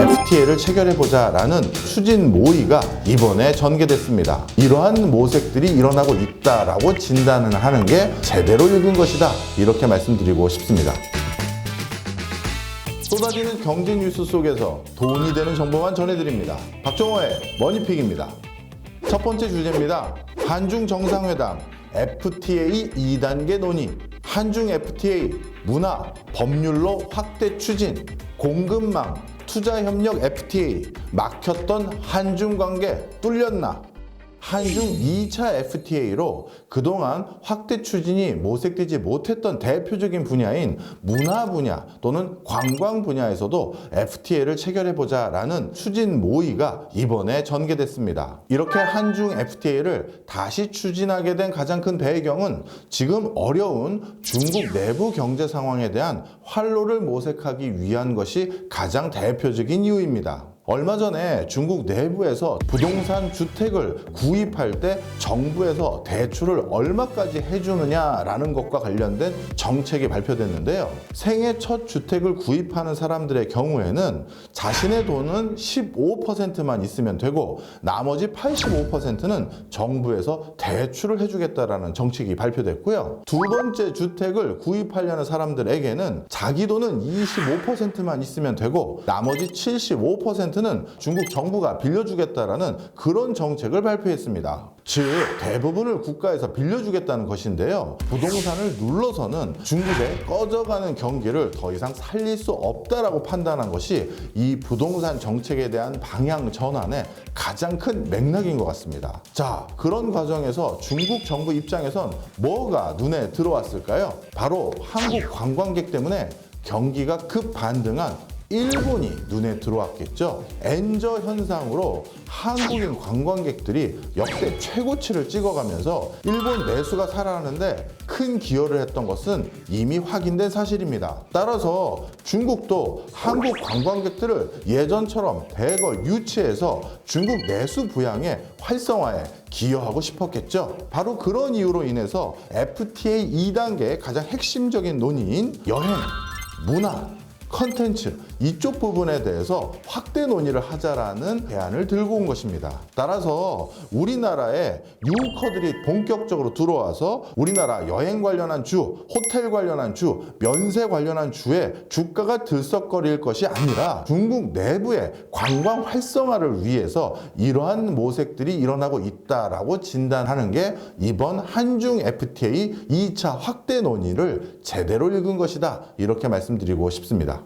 FTA를 체결해보자라는 추진 모의가 이번에 전개됐습니다. 이러한 모색들이 일어나고 있다라고 진단을 하는 게 제대로 읽은 것이다, 이렇게 말씀드리고 싶습니다. 쏟아지는 경제 뉴스 속에서 돈이 되는 정보만 전해드립니다. 박정호의 머니픽입니다. 첫 번째 주제입니다. 한중 정상회담 FTA 2단계 논의, 한중 FTA 문화, 법률로 확대 추진, 공급망, 투자협력 FTA, 막혔던 한중 관계 뚫렸나? 한중 2차 FTA로 그동안 확대 추진이 모색되지 못했던 대표적인 분야인 문화 분야 또는 관광 분야에서도 FTA를 체결해보자라는 추진 모의가 이번에 전개됐습니다. 이렇게 한중 FTA를 다시 추진하게 된 가장 큰 배경은 지금 어려운 중국 내부 경제 상황에 대한 활로를 모색하기 위한 것이 가장 대표적인 이유입니다. 얼마 전에 중국 내부에서 부동산 주택을 구입할 때 정부에서 대출을 얼마까지 해주느냐라는 것과 관련된 정책이 발표됐는데요. 생애 첫 주택을 구입하는 사람들의 경우에는 자신의 돈은 15%만 있으면 되고 나머지 85%는 정부에서 대출을 해주겠다라는 정책이 발표됐고요. 두 번째 주택을 구입하려는 사람들에게는 자기 돈은 25%만 있으면 되고 나머지 75%는 중국 정부가 빌려주겠다라는 그런 정책을 발표했습니다. 즉 대부분을 국가에서 빌려주겠다는 것인데요. 부동산을 눌러서는 중국의 꺼져가는 경기를 더 이상 살릴 수 없다라고 판단한 것이 이 부동산 정책에 대한 방향 전환의 가장 큰 맥락인 것 같습니다. 자, 그런 과정에서 중국 정부 입장에선 뭐가 눈에 들어왔을까요? 바로 한국 관광객 때문에 경기가 급반등한 일본이 눈에 들어왔겠죠. 엔저 현상으로 한국인 관광객들이 역대 최고치를 찍어가면서 일본 내수가 살아나는데 큰 기여를 했던 것은 이미 확인된 사실입니다. 따라서 중국도 한국 관광객들을 예전처럼 대거 유치해서 중국 내수 부양의 활성화에 기여하고 싶었겠죠. 바로 그런 이유로 인해서 FTA 2단계의 가장 핵심적인 논의인 여행, 문화, 컨텐츠 이쪽 부분에 대해서 확대 논의를 하자라는 대안을 들고 온 것입니다. 따라서 우리나라에 유커들이 본격적으로 들어와서 우리나라 여행 관련한 주, 호텔 관련한 주, 면세 관련한 주에 주가가 들썩거릴 것이 아니라 중국 내부의 관광 활성화를 위해서 이러한 모색들이 일어나고 있다라고 진단하는 게 이번 한중 FTA 2차 확대 논의를 제대로 읽은 것이다, 이렇게 말씀드리고 싶습니다.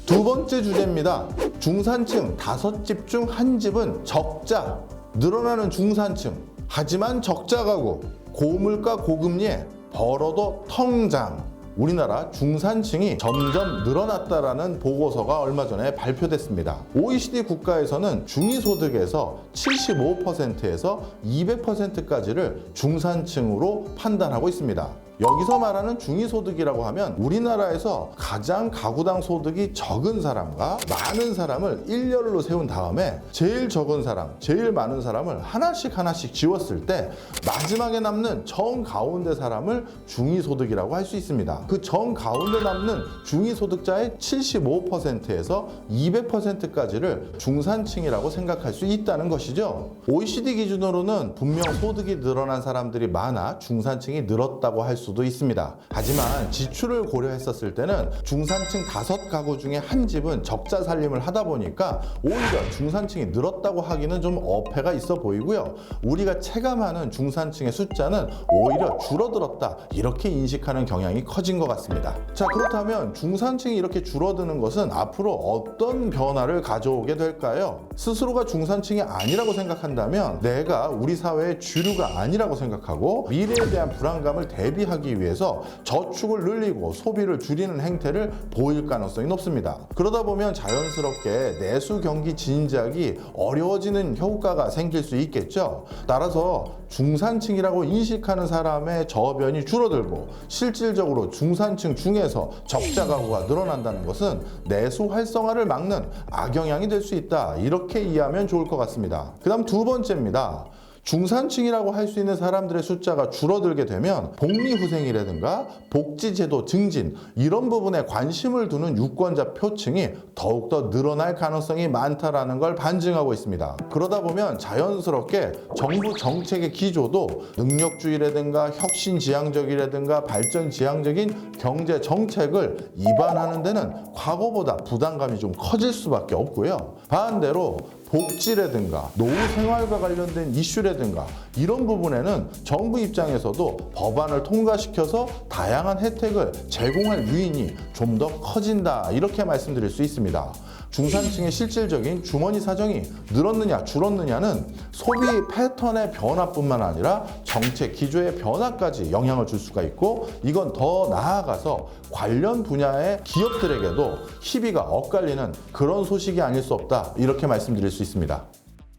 두 번째 주제입니다. 중산층 5집 중 1집은 적자. 늘어나는 중산층. 하지만 적자 가구, 고물가 고금리에 벌어도 통장. 우리나라 중산층이 점점 늘어났다라는 보고서가 얼마 전에 발표됐습니다. OECD 국가에서는 중위소득에서 75%에서 200%까지를 중산층으로 판단하고 있습니다. 여기서 말하는 중위소득이라고 하면 우리나라에서 가장 가구당 소득이 적은 사람과 많은 사람을 일렬로 세운 다음에 제일 적은 사람, 제일 많은 사람을 하나씩 지웠을 때 마지막에 남는 정가운데 사람을 중위소득이라고 할 수 있습니다. 그 정가운데 남는 중위소득자의 75%에서 200%까지를 중산층이라고 생각할 수 있다는 것이죠. OECD 기준으로는 분명 소득이 늘어난 사람들이 많아 중산층이 늘었다고 할 수도 있습니다. 하지만 지출을 고려했었을 때는 중산층 5가구 중에 1집은 적자 살림을 하다 보니까 오히려 중산층이 늘었다고 하기는 좀 어폐가 있어 보이고요. 우리가 체감하는 중산층의 숫자는 오히려 줄어들었다, 이렇게 인식하는 경향이 커진 것 같습니다. 자, 그렇다면 중산층이 이렇게 줄어드는 것은 앞으로 어떤 변화를 가져오게 될까요? 스스로가 중산층이 아니라고 생각한다면 내가 우리 사회의 주류가 아니라고 생각하고 미래에 대한 불안감을 대비하기 위해서 저축을 늘리고 소비를 줄이는 행태를 보일 가능성이 높습니다. 그러다 보면 자연스럽게 내수 경기 진작이 어려워지는 효과가 생길 수 있겠죠. 따라서 중산층이라고 인식하는 사람의 저변이 줄어들고 실질적으로 중산층 중에서 적자 가구가 늘어난다는 것은 내수 활성화를 막는 악영향이 될 수 있다, 이렇게 이해하면 좋을 것 같습니다. 그 다음 두 번째입니다. 중산층이라고 할 수 있는 사람들의 숫자가 줄어들게 되면 복리후생이라든가 복지제도 증진 이런 부분에 관심을 두는 유권자 표층이 더욱더 늘어날 가능성이 많다라는 걸 반증하고 있습니다. 그러다 보면 자연스럽게 정부 정책의 기조도 능력주의라든가 혁신지향적이라든가 발전지향적인 경제 정책을 입안하는 데는 과거보다 부담감이 좀 커질 수밖에 없고요. 반대로 복지라든가 노후 생활과 관련된 이슈라든가 이런 부분에는 정부 입장에서도 법안을 통과시켜서 다양한 혜택을 제공할 유인이 좀 더 커진다 이렇게 말씀드릴 수 있습니다. 중산층의 실질적인 주머니 사정이 늘었느냐 줄었느냐는 소비 패턴의 변화뿐만 아니라 정책 기조의 변화까지 영향을 줄 수가 있고 이건 더 나아가서 관련 분야의 기업들에게도 희비가 엇갈리는 그런 소식이 아닐 수 없다 이렇게 말씀드릴 수 있습니다.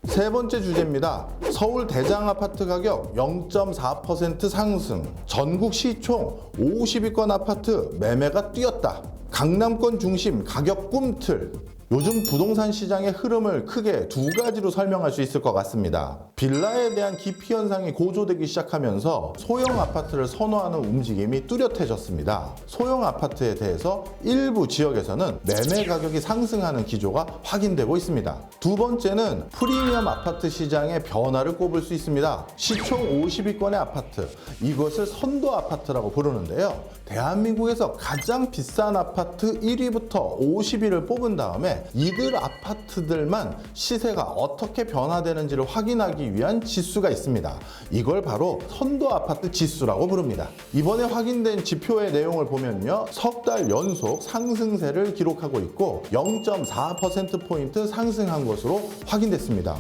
세 번째 주제입니다. 서울 대장 아파트 가격 0.4% 상승. 전국 시총 50위권 아파트 매매가 뛰었다. 강남권 중심 가격 꿈틀. 요즘 부동산 시장의 흐름을 크게 두 가지로 설명할 수 있을 것 같습니다. 빌라에 대한 기피 현상이 고조되기 시작하면서 소형 아파트를 선호하는 움직임이 뚜렷해졌습니다. 소형 아파트에 대해서 일부 지역에서는 매매 가격이 상승하는 기조가 확인되고 있습니다. 두 번째는 프리미엄 아파트 시장의 변화를 꼽을 수 있습니다. 시총 50위권의 아파트, 이것을 선도 아파트라고 부르는데요. 대한민국에서 가장 비싼 아파트 1위부터 50위를 뽑은 다음에 이들 아파트들만 시세가 어떻게 변화되는지를 확인하기 위한 지수가 있습니다. 이걸 바로 선도 아파트 지수라고 부릅니다. 이번에 확인된 지표의 내용을 보면요, 석 달 연속 상승세를 기록하고 있고 0.4%포인트 상승한 것으로 확인됐습니다.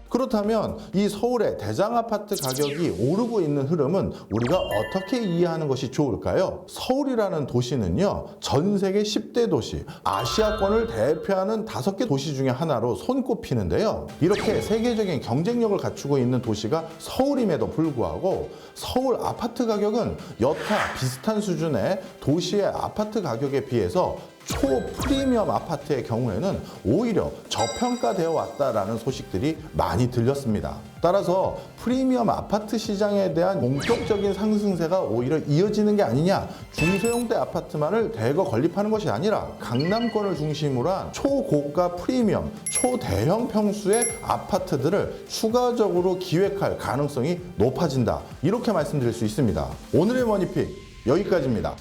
그렇다면 이 서울의 대장 아파트 가격이 오르고 있는 흐름은 우리가 어떻게 이해하는 것이 좋을까요? 서울이라는 도시는요, 전 세계 10대 도시, 아시아권을 대표하는 5개 도시 중에 하나로 손꼽히는데요. 이렇게 세계적인 경쟁력을 갖추고 있는 도시가 서울임에도 불구하고 서울 아파트 가격은 여타 비슷한 수준의 도시의 아파트 가격에 비해서 초프리미엄 아파트의 경우에는 오히려 저평가되어 왔다라는 소식들이 많이 들렸습니다. 따라서 프리미엄 아파트 시장에 대한 본격적인 상승세가 오히려 이어지는 게 아니냐, 중소형대 아파트만을 대거 건립하는 것이 아니라 강남권을 중심으로 한 초고가 프리미엄, 초대형 평수의 아파트들을 추가적으로 기획할 가능성이 높아진다, 이렇게 말씀드릴 수 있습니다. 오늘의 머니픽 여기까지입니다.